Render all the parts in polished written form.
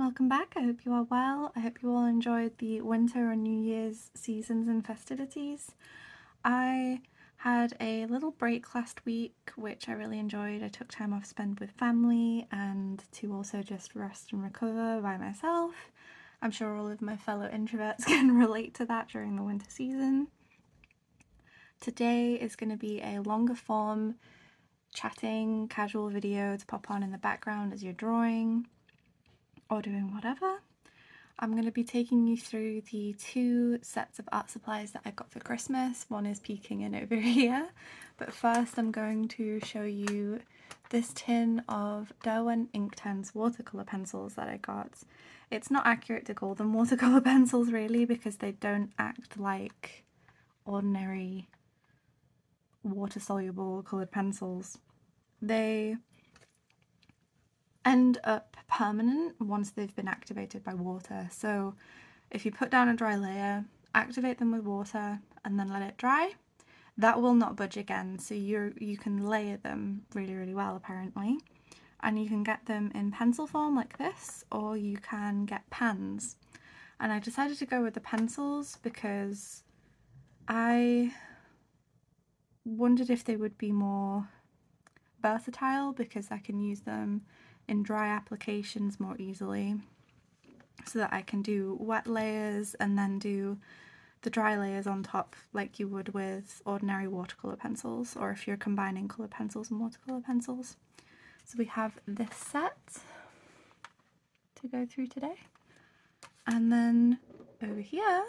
welcome back. I hope you are well. I hope you all enjoyed the winter and New Year's seasons and festivities. I had a little break last week, which I really enjoyed. I took time off to spend with family and to also just rest and recover by myself. I'm sure all of my fellow introverts can relate to that during the winter season. Today is going to be a longer form chatting, casual video to pop on in the background as you're drawing or doing whatever. I'm going to be taking you through the two sets of art supplies that I got for Christmas. One is peeking in over here, but first I'm going to show you this tin of Derwent Inktense watercolour pencils that I got. It's not accurate to call them watercolour pencils really, because they don't act like ordinary water-soluble coloured pencils. They end up permanent once they've been activated by water. So if you put down a dry layer, activate them with water and then let it dry, that will not budge again. So you can layer them really well apparently, and you can get them in pencil form like this, or you can get pans. And I decided to go with the pencils because I wondered if they would be more versatile, because I can use them in dry applications more easily, so that I can do wet layers and then do the dry layers on top like you would with ordinary watercolour pencils, or if you're combining colour pencils and watercolour pencils. So we have this set to go through today, and then over here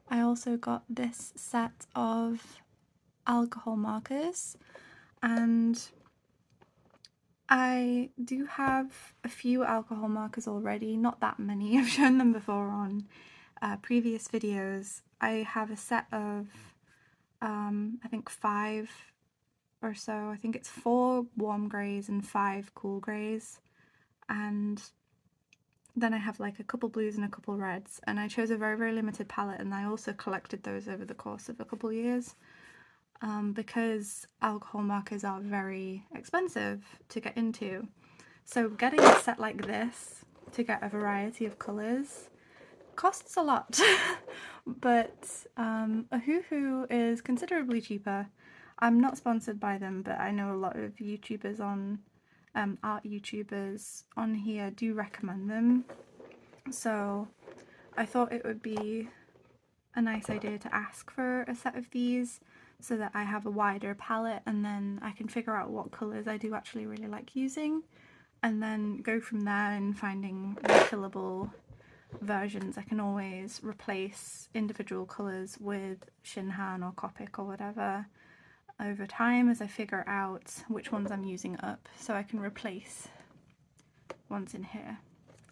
I also got this set of alcohol markers, and I do have a few alcohol markers already, not that many. I've shown them before on previous videos. I have a set of I think 5 or so. I think it's 4 warm greys and 5 cool greys, and then I have like a couple blues and a couple reds, and I chose a very limited palette, and I also collected those over the course of a couple years. Because alcohol markers are very expensive to get into. So getting a set like this to get a variety of colours costs a lot, but Ohuhu is considerably cheaper. I'm not sponsored by them, but I know a lot of YouTubers on, art YouTubers on here do recommend them. So I thought it would be a nice idea to ask for a set of these, so that I have a wider palette, and then I can figure out what colours I do actually really like using, and then go from there in finding refillable versions. I can always replace individual colours with Shinhan or Copic or whatever over time as I figure out which ones I'm using up, so I can replace ones in here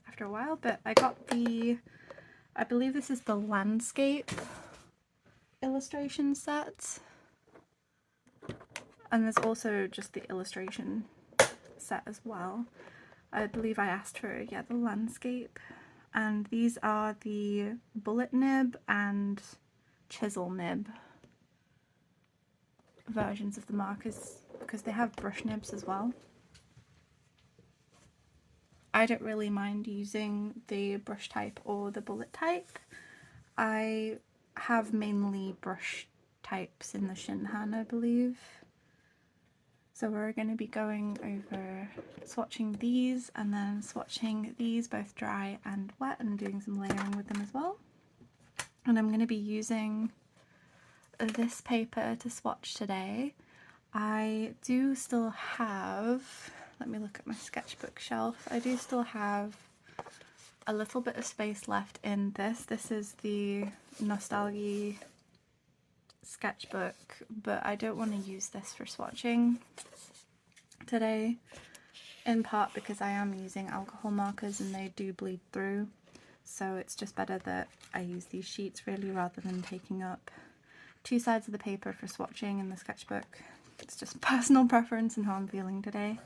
after a while. But I got I believe this is the landscape illustration set. And there's also just the illustration set as well. I believe I asked for, the landscape. And these are the bullet nib and chisel nib versions of the markers, because they have brush nibs as well. I don't really mind using the brush type or the bullet type. I have mainly brush types in the Shinhan, I believe. So we're going to be going over swatching these, and then swatching these both dry and wet, and doing some layering with them as well. And I'm going to be using this paper to swatch today. I do still have, let me look at my sketchbook shelf, I do still have a little bit of space left in this. This is the Nostalgie sketchbook, but I don't want to use this for swatching today, in part because I am using alcohol markers and they do bleed through, so it's just better that I use these sheets really, rather than taking up 2 sides of the paper for swatching in the sketchbook. It's just personal preference and how I'm feeling today.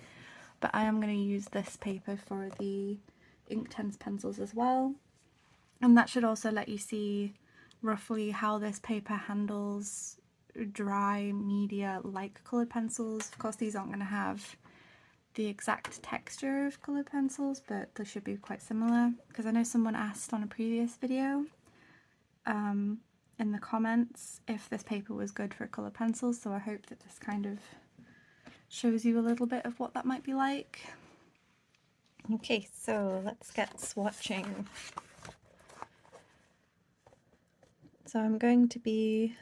But I am going to use this paper for the Inktense pencils as well, and that should also let you see roughly how this paper handles dry media like coloured pencils. Of course, these aren't going to have the exact texture of colored pencils, but they should be quite similar, because I know someone asked on a previous video in the comments if this paper was good for colored pencils, so I hope that this kind of shows you a little bit of what that might be like. Okay, so let's get swatching. So I'm going to be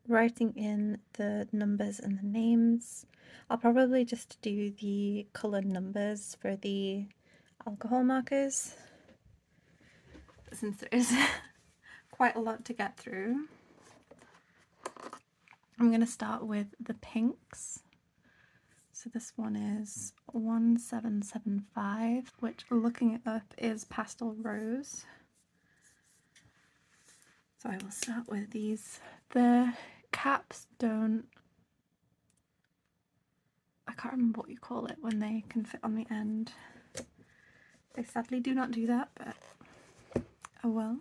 writing in the numbers and the names. I'll probably just do the colour numbers for the alcohol markers, since there is quite a lot to get through. I'm going to start with the pinks. So this one is 1775, which, looking it up, is pastel rose. So I will start with these. The caps don't, I can't remember what you call it when they can fit on the end. They sadly do not do that, but oh well.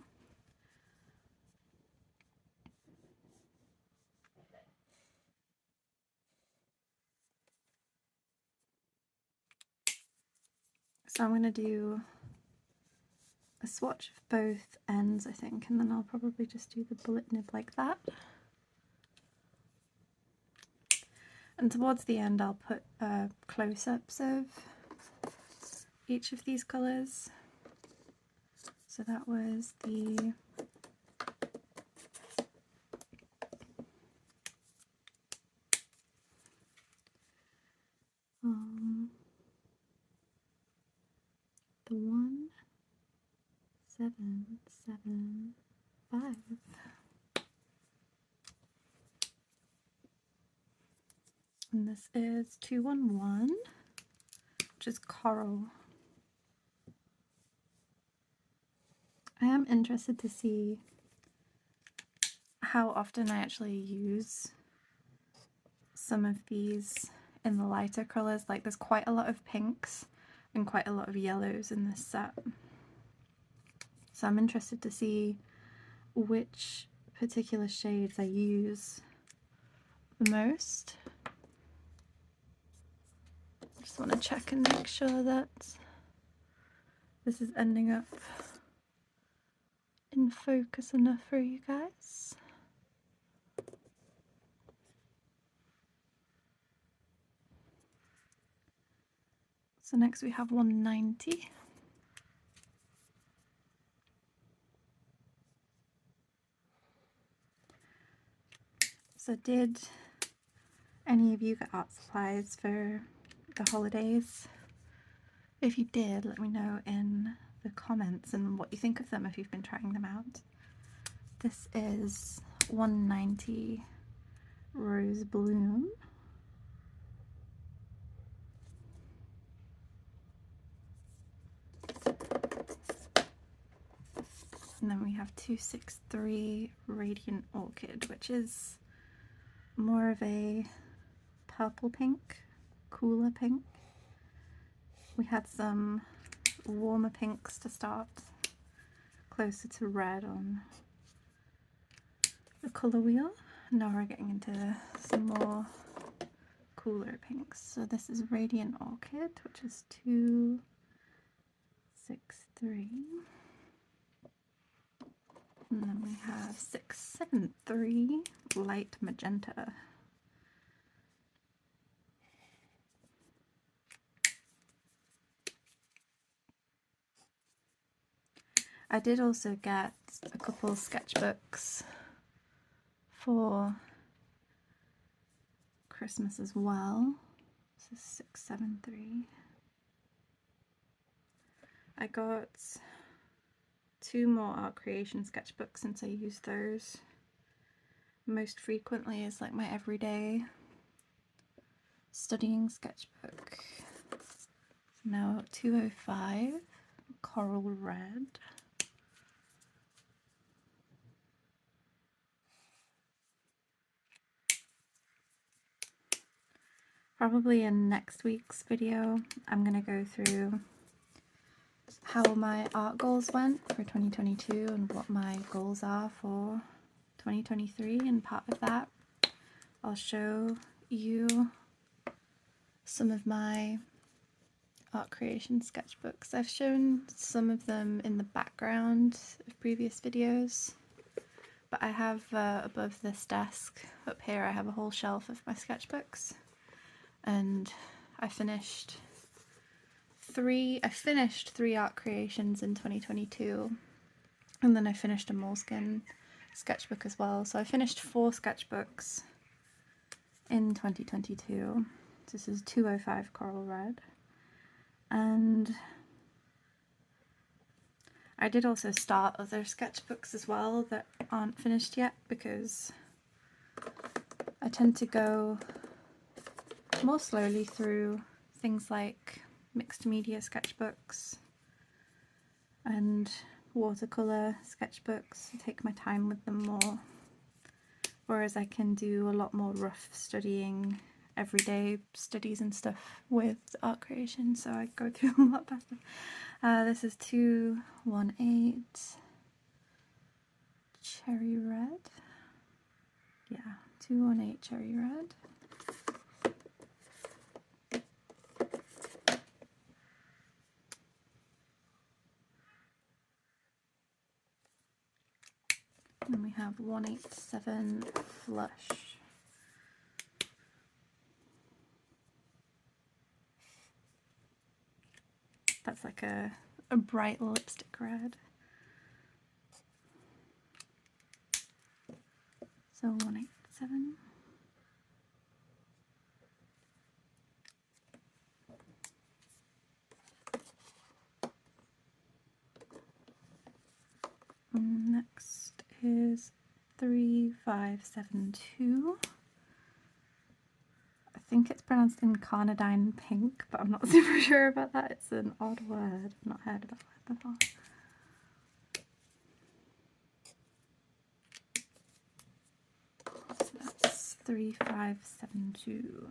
So I'm going to do a swatch of both ends, I think, and then I'll probably just do the bullet nib like that. And towards the end I'll put close-ups of each of these colours. So that was the the 1775. And this is 211, which is coral. I am interested to see how often I actually use some of these in the lighter colours. Like, there's quite a lot of pinks and quite a lot of yellows in this set. So I'm interested to see which particular shades I use the most. Just want to check and make sure that this is ending up in focus enough for you guys. So next we have 190. So did any of you get art supplies for the holidays? If you did, let me know in the comments and what you think of them if you've been trying them out. This is 190 Rose Bloom. And then we have 263 Radiant Orchid, which is more of a purple pink, cooler pink. We had some warmer pinks to start, closer to red on the colour wheel. Now we're getting into some more cooler pinks. So this is Radiant Orchid, which is 263. And then we have 673 Light Magenta. I did also get a couple sketchbooks for Christmas as well. This is 673. I got 2 more art creation sketchbooks since I use those most frequently as like my everyday studying sketchbook. So now 205 Coral Red. Probably in next week's video I'm going to go through how my art goals went for 2022 and what my goals are for 2023, and part of that I'll show you some of my art creation sketchbooks. I've shown some of them in the background of previous videos, but I have above this desk up here I have a whole shelf of my sketchbooks, and I finished three art creations in 2022, and then I finished a moleskin sketchbook as well. So I finished 4 sketchbooks in 2022. This is 205 Coral Red. And I did also start other sketchbooks as well that aren't finished yet, because I tend to go more slowly through things like mixed media sketchbooks and watercolour sketchbooks. I take my time with them more, whereas I can do a lot more rough studying, everyday studies and stuff with art creation, so I go through them a lot faster. This is 218 Cherry Red. Yeah, 218 Cherry Red. And we have 187 Flush. That's like a bright lipstick red. So 187. And next is 3572. I think it's pronounced Incarnadine Pink, but I'm not super sure about that. It's an odd word. I've not heard about that before. So that's 3572.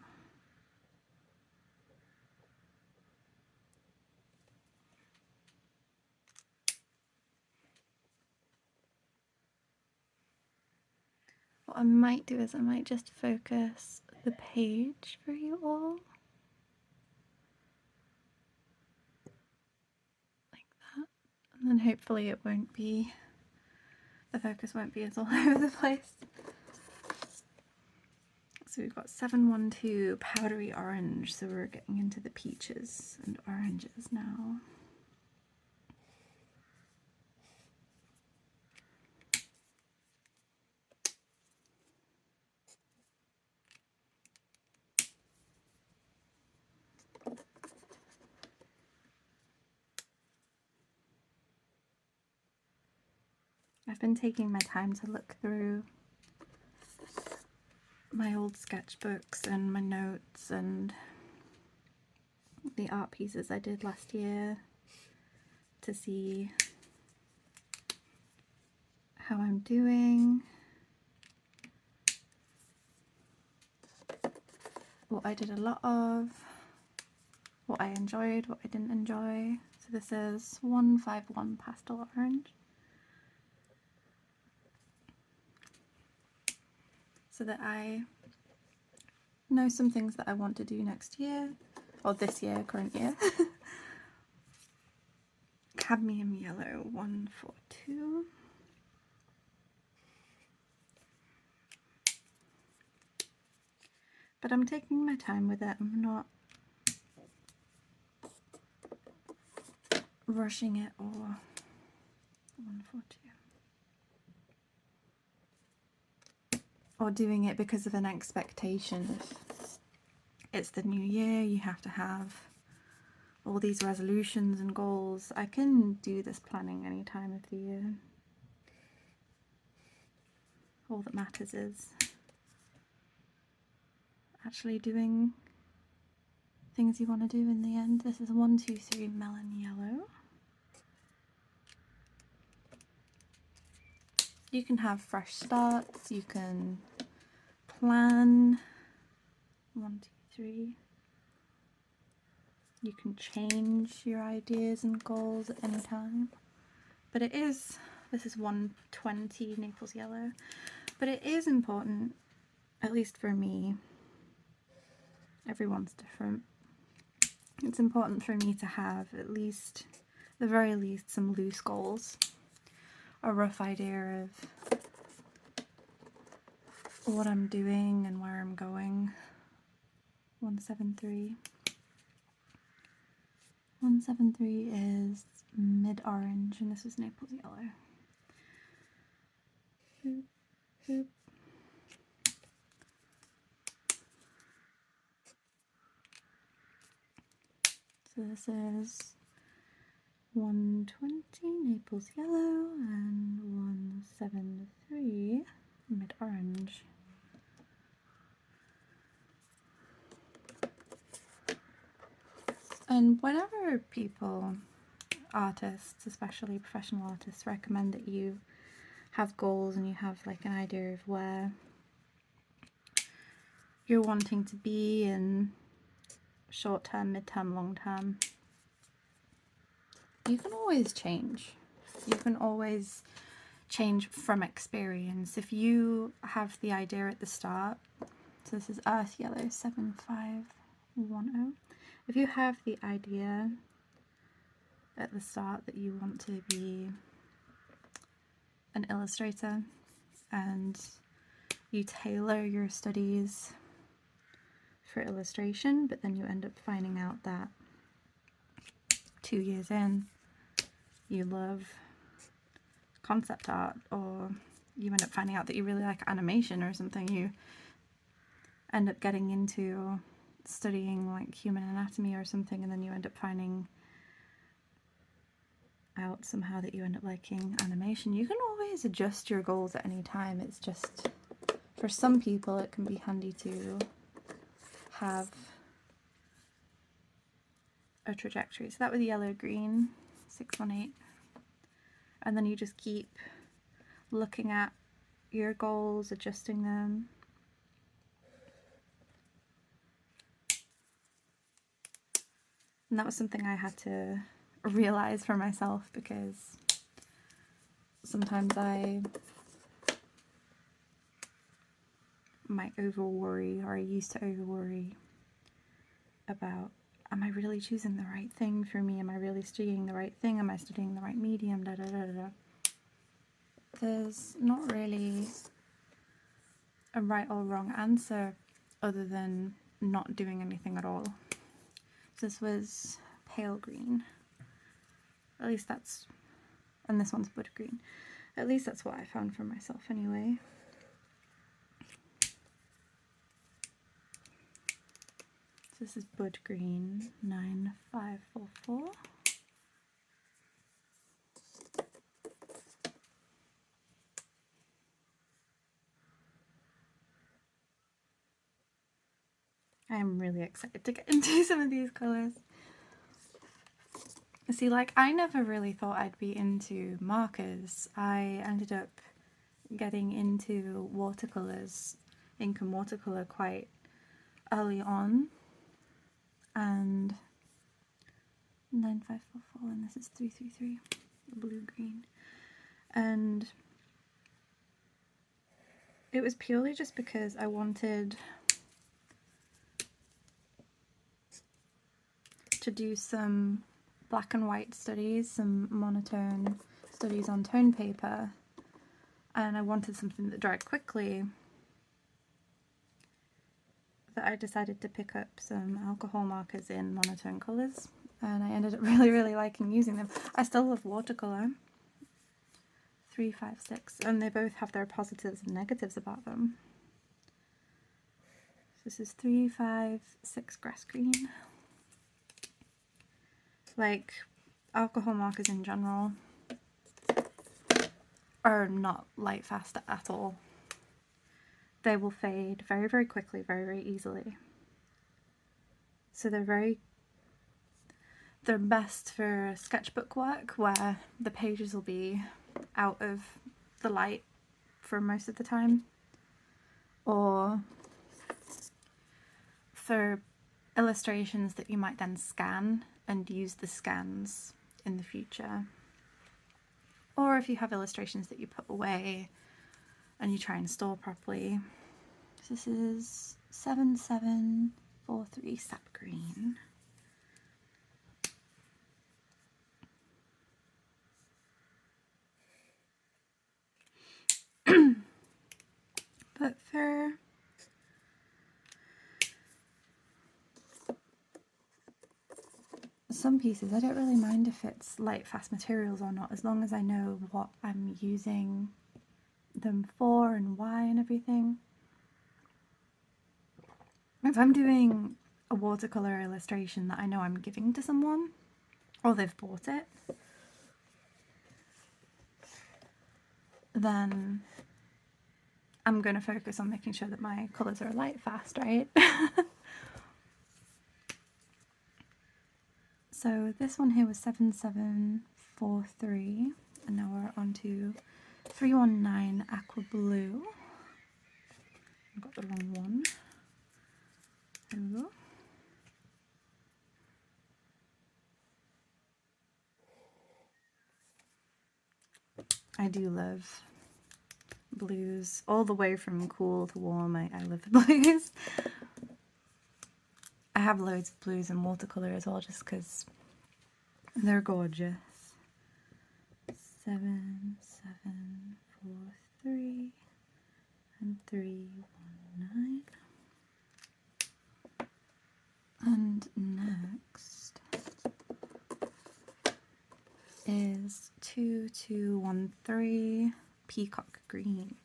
What I might do is I might just focus the page for you all. Like that. And then hopefully it won't be, the focus won't be as all over the place. So we've got 712 Powdery Orange, so we're getting into the peaches and oranges now. I've been taking my time to look through my old sketchbooks and my notes and the art pieces I did last year to see how I'm doing, what I did a lot of, what I enjoyed, what I didn't enjoy. So this is 151 Pastel Orange. So that I know some things that I want to do next year, or this year, current year. Cadmium Yellow 142. But I'm taking my time with it. I'm not rushing it, or 142. Or doing it because of an expectation. It's the new year, you have to have all these resolutions and goals. I can do this planning any time of the year. All that matters is actually doing things you want to do in the end. This is 123 Melon Yellow. You can have fresh starts, you can plan. 1, 2, 3. You can change your ideas and goals at any time. But it is, this is 120 Naples Yellow. But it is important, at least for me, everyone's different, it's important for me to have at least, the very least, some loose goals, a rough idea of what I'm doing and where I'm going. 173. 173 is mid-orange, and this is Naples yellow. Boop, boop. So this is 120 Naples yellow and 173 mid-orange. And whenever people, artists, especially professional artists, recommend that you have goals and you have like an idea of where you're wanting to be in short term, mid-term, long term, you can always change. You can always change from experience. If you have the idea at the start, so this is Earth Yellow 7510. If you have the idea at the start that you want to be an illustrator and you tailor your studies for illustration, but then you end up finding out that 2 years in you love concept art, or you end up finding out that you really like animation or something, you end up getting into studying like human anatomy or something, and then you end up finding out somehow that you end up liking animation. You can always adjust your goals at any time. It's just, for some people it can be handy to have a trajectory. So that was yellow green 618, and then you just keep looking at your goals, adjusting them. And that was something I had to realize for myself, because sometimes I might over worry, or I used to over worry about, am I really choosing the right thing for me? Am I really studying the right thing? Am I studying the right medium? Da da da da. There's not really a right or wrong answer other than not doing anything at all. So this was pale green. At least that's, and this one's bud green. At least that's what I found for myself anyway. So this is bud green 9544. I am really excited to get into some of these colours. See, like, I never really thought I'd be into markers. I ended up getting into watercolours, ink and watercolour, quite early on. And 9544, and this is 333, blue-green. And it was purely just because I wanted to do some black and white studies, some monotone studies on tone paper, and I wanted something that dried quickly, that I decided to pick up some alcohol markers in monotone colours, and I ended up really liking using them. I still love watercolour. 356, and they both have their positives and negatives about them. So this is 356 grass green. Like, alcohol markers in general are not light fast at all. They will fade very quickly, very easily. So they're best for sketchbook work, where the pages will be out of the light for most of the time, or for illustrations that you might then scan and use the scans in the future, or if you have illustrations that you put away and you try and store properly. So this is 7743 sap green. some pieces I don't really mind if it's light fast materials or not, as long as I know what I'm using them for and why and everything. If I'm doing a watercolour illustration that I know I'm giving to someone, or they've bought it, then I'm going to focus on making sure that my colours are light fast, right? So this one here was 7743, and now we're on to 319 Aqua Blue. I've got the wrong one. There we go. I do love blues, all the way from cool to warm. I love the blues. I have loads of blues and watercolour as well, just because they're gorgeous. 7743 and 319. And next is 2213 Peacock Green.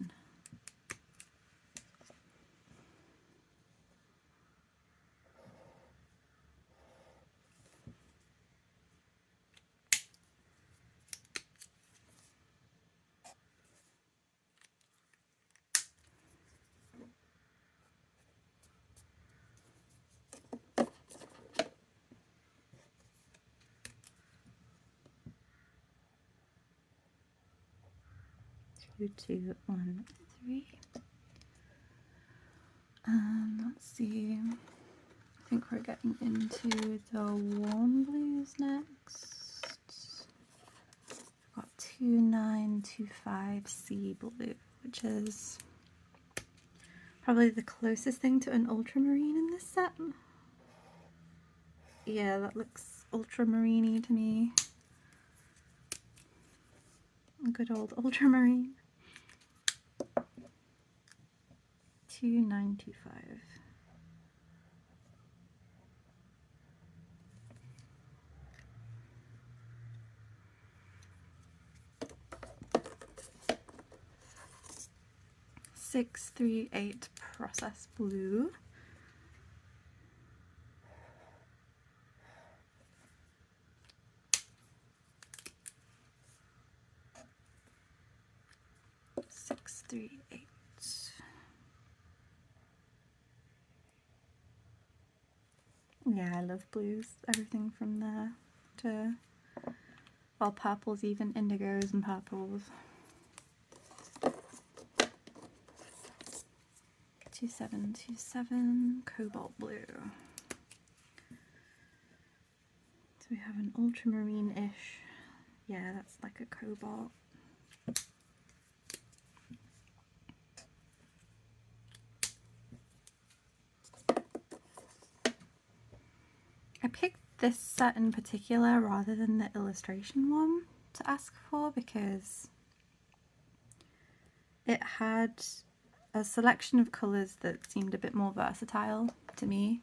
Two, one, three. Let's see. I think we're getting into the warm blues next. I've got 2925 Sea Blue, which is probably the closest thing to an ultramarine in this set. Yeah, that looks ultramarine-y to me. A good old ultramarine. 2925. Six, 3, 8 Process Blue. Six, 3, 8. Yeah, I love blues. Everything from there to all purples, even indigos and purples. 2727 Cobalt Blue. So we have an ultramarine-ish. Yeah, that's like a cobalt. I picked this set in particular rather than the illustration one to ask for because it had a selection of colours that seemed a bit more versatile to me.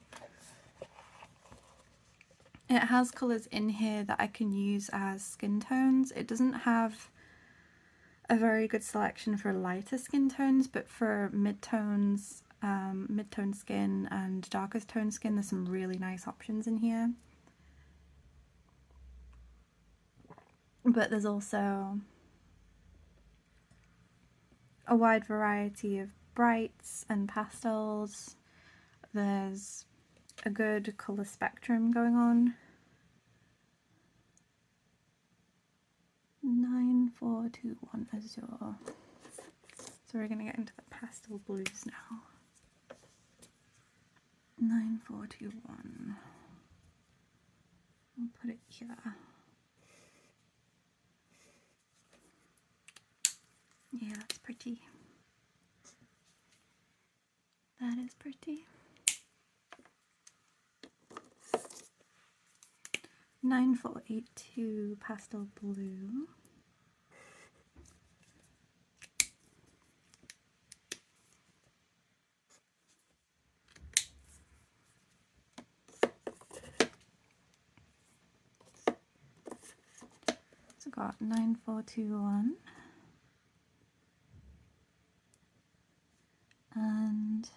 It has colours in here that I can use as skin tones. It doesn't have a very good selection for lighter skin tones, but for mid-tones, mid-tone skin and darkest tone skin, there's some really nice options in here. But there's also a wide variety of brights and pastels. There's a good colour spectrum going on. 9421 Azure. So we're going to get into the pastel blues now. 9421. I'll put it here. Yeah, that's pretty. That is pretty. 9482 Pastel Blue. So I've got 9421 and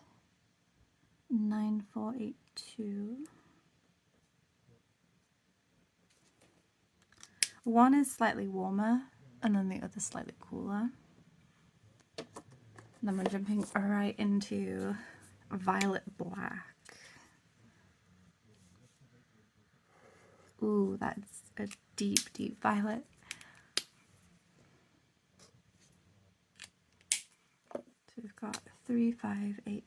9482. One is slightly warmer and then the other slightly cooler. And then we're jumping right into violet black. Ooh, that's a deep, deep violet. So we've got 3583.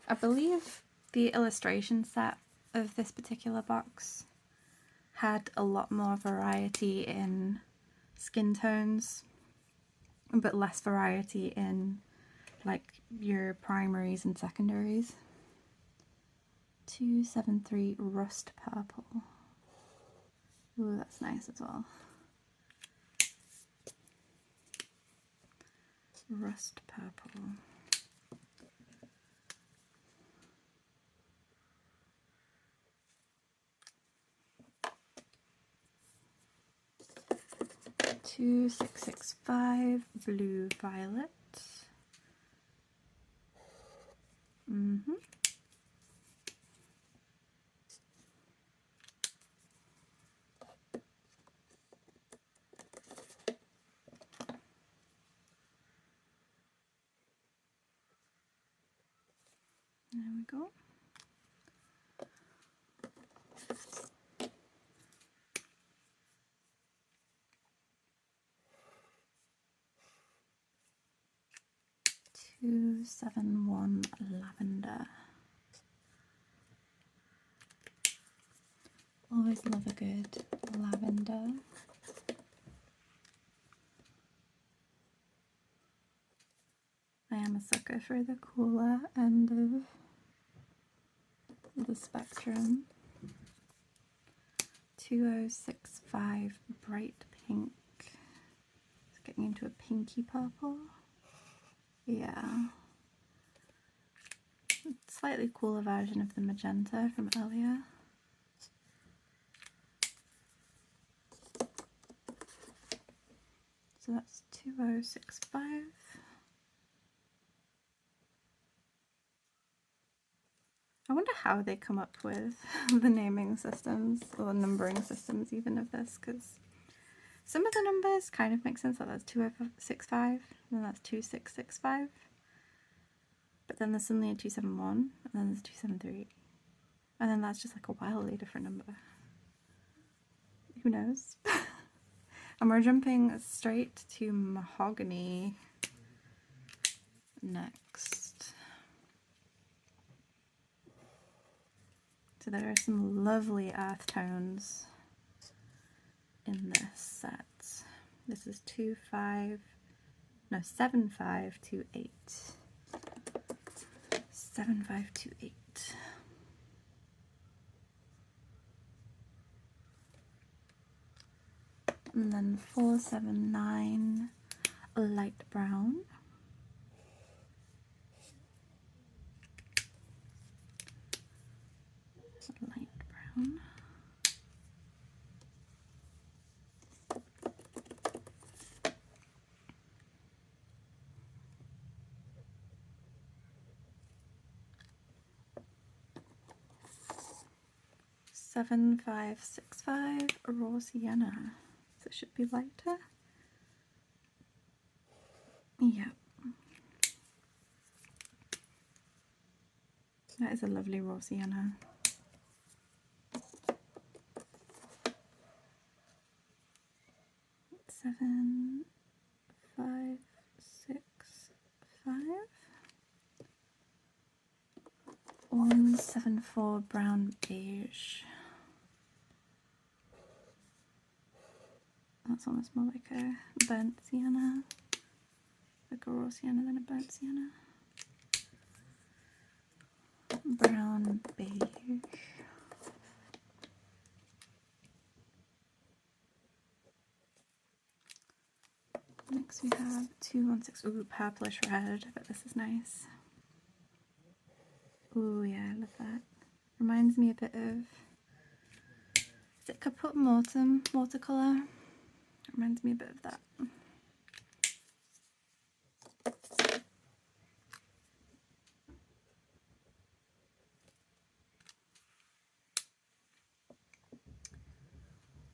I believe the illustration set of this particular box had a lot more variety in skin tones, but less variety in like your primaries and secondaries. 273 rust purple. Ooh, that's nice as well. Rust purple. Two 665 blue violet. There we go. Two 71 lavender. Always love a good lavender. I am a sucker for the cooler end of the spectrum. 2065 bright pink. It's getting into a pinky purple. Yeah. Slightly cooler version of the magenta from earlier. So that's 2065. I wonder how they come up with the naming systems or numbering systems even of this, because some of the numbers kind of make sense. Like that's 2065, and then that's 2665. But then there's suddenly a 271, and then there's a 273. And then that's just like a wildly different number. Who knows? And we're jumping straight to mahogany next. So there are some lovely earth tones in this set. This is 7528. 7528. And then 479 light brown. Light brown. Seven, 565 raw sienna. So it should be lighter. Yeah. That is a lovely raw sienna. Seven, 565. 174 brown beige. That's almost more like a burnt sienna. Like a raw sienna than a burnt sienna. Brown beige. Next we have 216. Ooh, purplish red, but this is nice. Ooh, yeah, I love that. Reminds me a bit of, is it Caput Mortem watercolour? Reminds me a bit of that.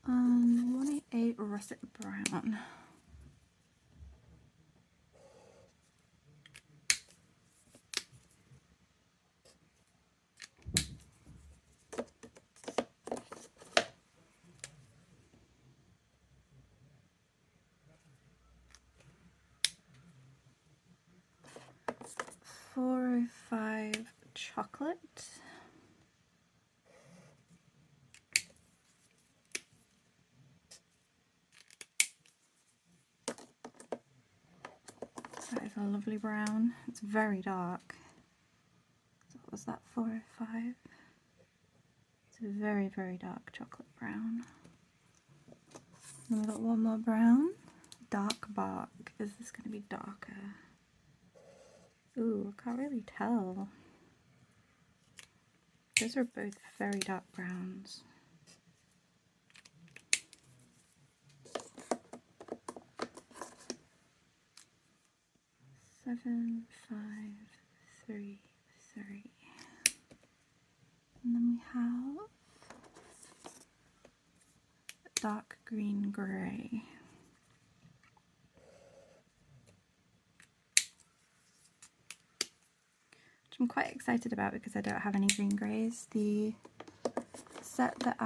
Um, 188 Russet Brown. .405 Chocolate. That is a lovely brown. It's very dark. So what was that, 405? It's a very, very dark chocolate brown. Then we've got one more brown. Dark bark. Is this going to be darker? Ooh, I can't really tell. Those are both very dark browns. Seven, 5, 3, 3. And then we have dark green grey. Which I'm quite excited about because I don't have any green greys. The set that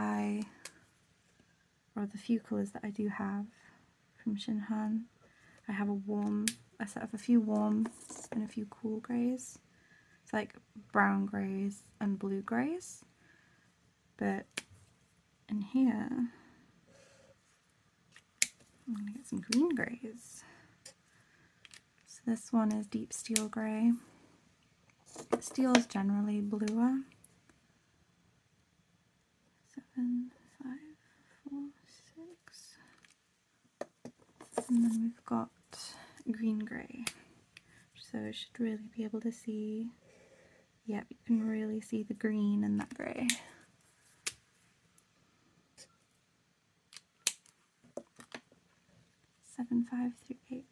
or the few colours that I do have from Shinhan, I have a set of a few warm and a few cool greys. It's like brown greys and blue greys. But in here, I'm going to get some green greys. So this one is deep steel grey. Steel is generally bluer. 7, 5, 4, 6. And then we've got green grey. So it should really be able to see, yep, you can really see the green in that grey. Seven, 5, 3, 8.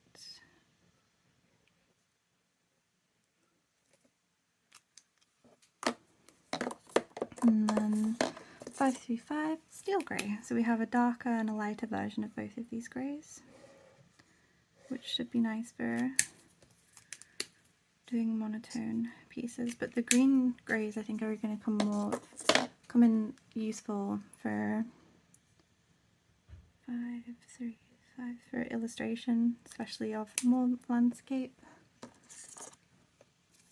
And then 5, 3, 5, steel grey. So we have a darker and a lighter version of both of these greys, which should be nice for doing monotone pieces. But the green greys I think are going to come in useful for 5, 3, 5 for illustration, especially of more landscape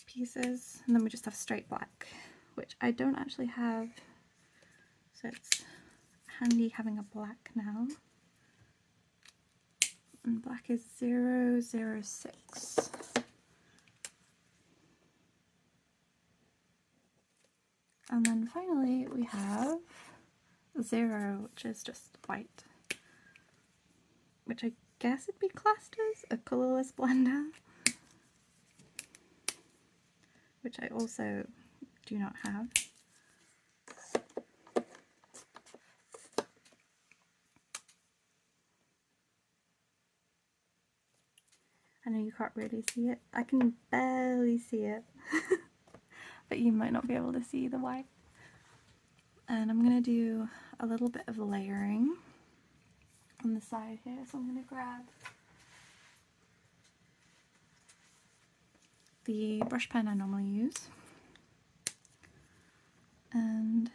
pieces. And then we just have straight black, which I don't actually have, so it's handy having a black now. And black is 006. And then finally we have 0, which is just white, which I guess it'd be classed as a colourless blender, which I also do not have. I know you can't really see it. I can barely see it, but you might not be able to see the white. And I'm going to do a little bit of layering on the side here, so I'm going to grab the brush pen I normally use, and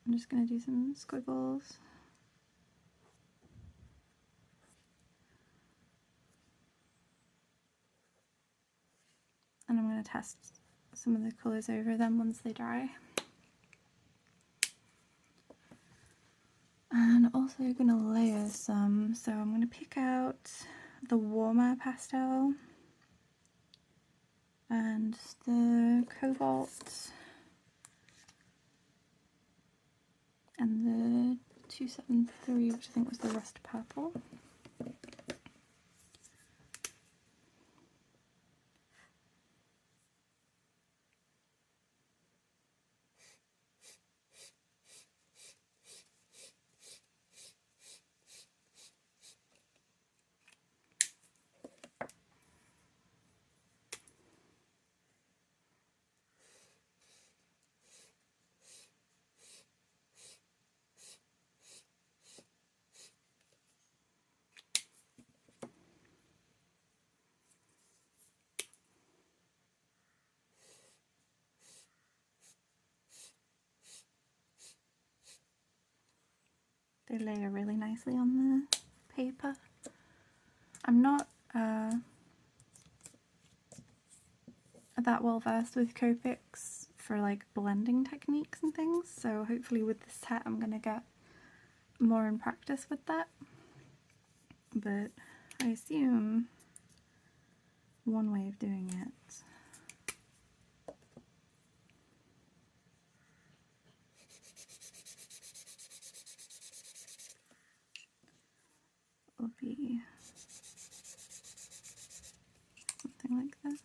I'm just going to do some squiggles. And I'm going to test some of the colours over them once they dry. And also going to layer some, so I'm going to pick out the warmer pastel and the cobalt and the 273, which I think was the rust purple. They layer really nicely on the paper. I'm not that well versed with Copics for like blending techniques and things, so hopefully with this set I'm gonna get more in practice with that. But I assume one way of doing it will be something like this.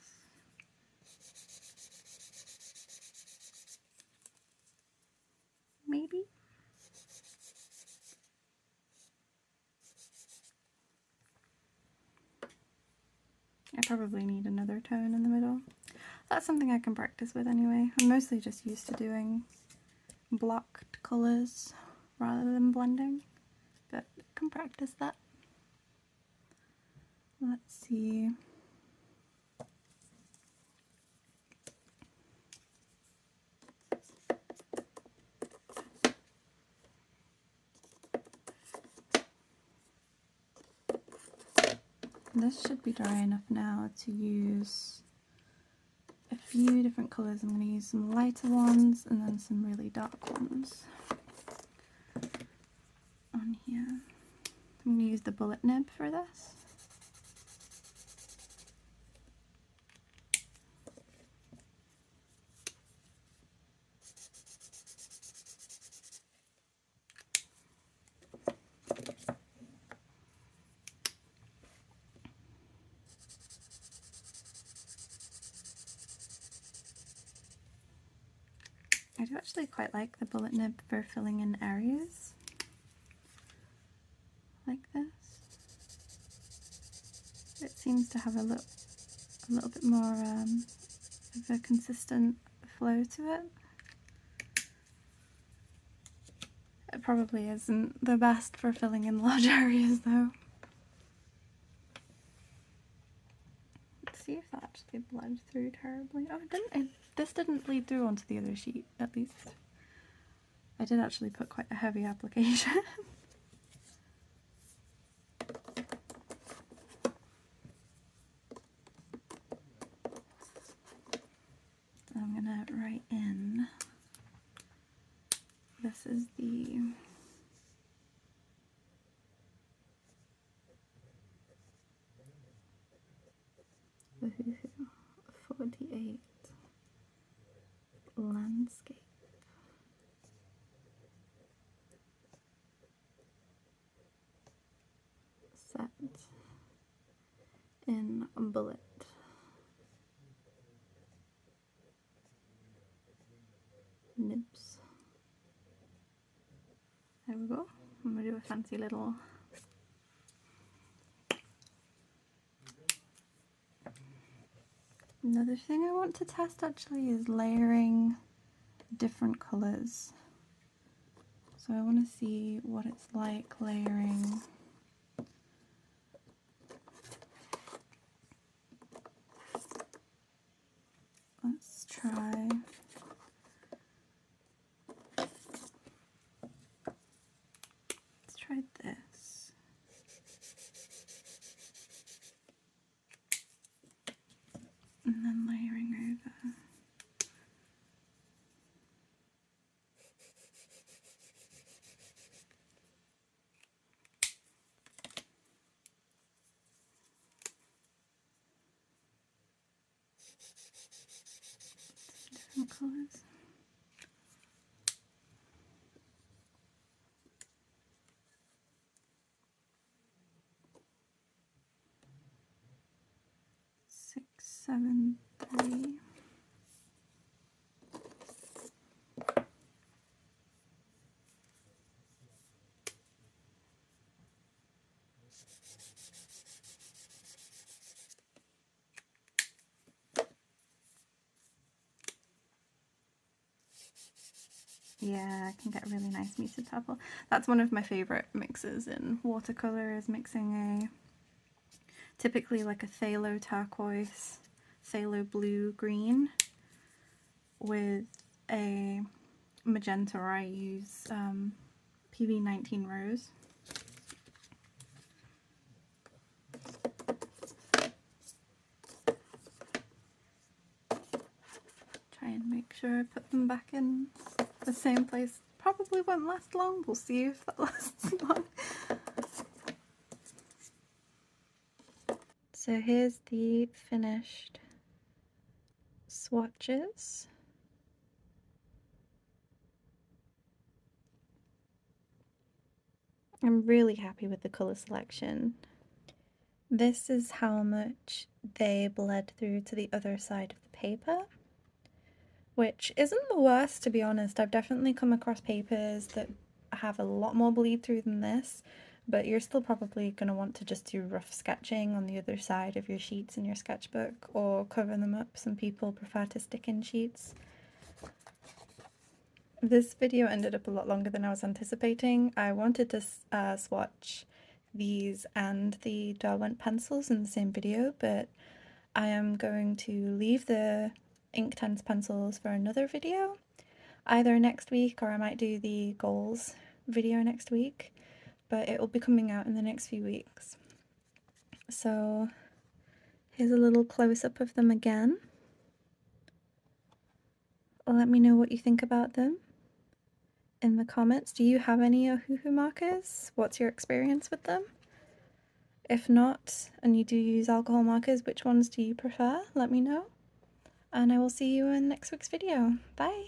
Maybe? I probably need another tone in the middle. That's something I can practice with anyway. I'm mostly just used to doing blocked colours rather than blending, but I can practice that. Let's see. This should be dry enough now to use a few different colours. I'm going to use some lighter ones and then some really dark ones on here. I'm going to use the bullet nib for this. I do actually quite like the bullet nib for filling in areas like this. It seems to have a little bit more of a consistent flow to it. It probably isn't the best for filling in large areas though. Let's see if that actually bled through terribly. Oh, it didn't. This didn't bleed through onto the other sheet, at least. I did actually put quite a heavy application. I'm gonna write in, this is the Ohuhu 48 landscape. Set in bullet. Nibs. There we go. I'm gonna do a fancy little Another thing I want to test actually is layering different colours. So I want to see what it's like layering let's try this. And then layering over. Different colours. Six, 7, 3. Yeah, I can get a really nice muted purple. That's one of my favourite mixes in watercolour, is mixing typically like a phthalo turquoise, phthalo blue green with a magenta, or I use PB19 Rose. Try and make sure I put them back in the same place. Probably won't last long. We'll see if that lasts long. So here's the finished swatches. I'm really happy with the colour selection. This is how much they bled through to the other side of the paper, which isn't the worst, to be honest. I've definitely come across papers that have a lot more bleed through than this, but you're still probably going to want to just do rough sketching on the other side of your sheets in your sketchbook, or cover them up. Some people prefer to stick in sheets. This video ended up a lot longer than I was anticipating. I wanted to swatch these and the Derwent pencils in the same video, but I am going to leave the Inktense pencils for another video, either next week, or I might do the goals video next week, but it will be coming out in the next few weeks. So here's a little close-up of them again. Let me know what you think about them in the comments. Do you have any Ohuhu markers? What's your experience with them? If not, and you do use alcohol markers, which ones do you prefer? Let me know. And I will see you in next week's video. Bye!